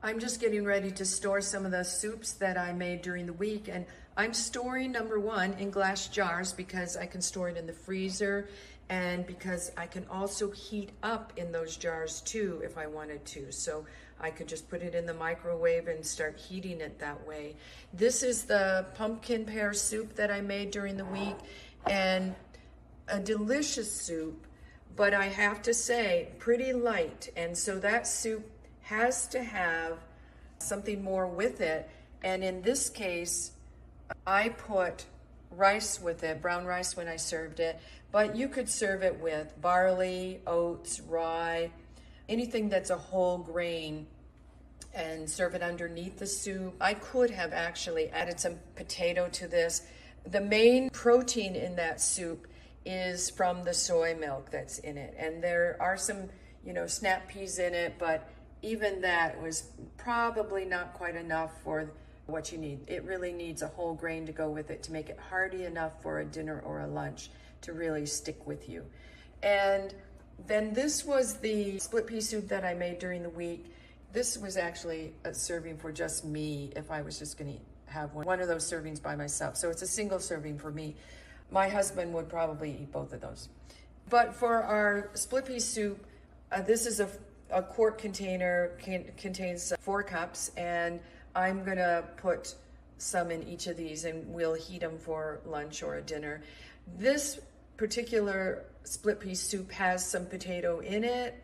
I'm just getting ready to store some of the soups that I made during the week, and I'm storing number one in glass jars because I can store it in the freezer, and because I can also heat up in those jars too if I wanted to. So I could just put it in the microwave and start heating it that way. This is the pumpkin pear soup that I made during the week, and a delicious soup, but I have to say pretty light, and so that soup has to have something more with it. And in this case, I put rice with it, brown rice when I served it, but you could serve it with barley, oats, rye, anything that's a whole grain, and serve it underneath the soup. I could have actually added some potato to this. The main protein in that soup is from the soy milk that's in it, and there are some, snap peas in it, but even that was probably not quite enough for what you need. It really needs a whole grain to go with it to make it hearty enough for a dinner or a lunch to really stick with you. And then this was the split pea soup that I made during the week. This was actually a serving for just me if I was just going to have one of those servings by myself. So it's a single serving for me. My husband would probably eat both of those. But for our split pea soup, this is a quart container, contains 4 cups, and I'm gonna put some in each of these and we'll heat them for lunch or a dinner. This particular split pea soup has some potato in it,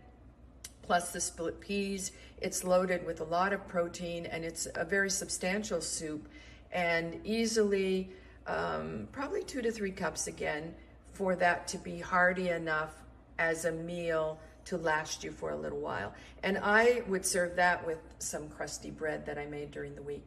plus the split peas. It's loaded with a lot of protein, and it's a very substantial soup, and easily probably 2 to 3 cups again for that to be hearty enough as a meal to last you for a little while. And I would serve that with some crusty bread that I made during the week.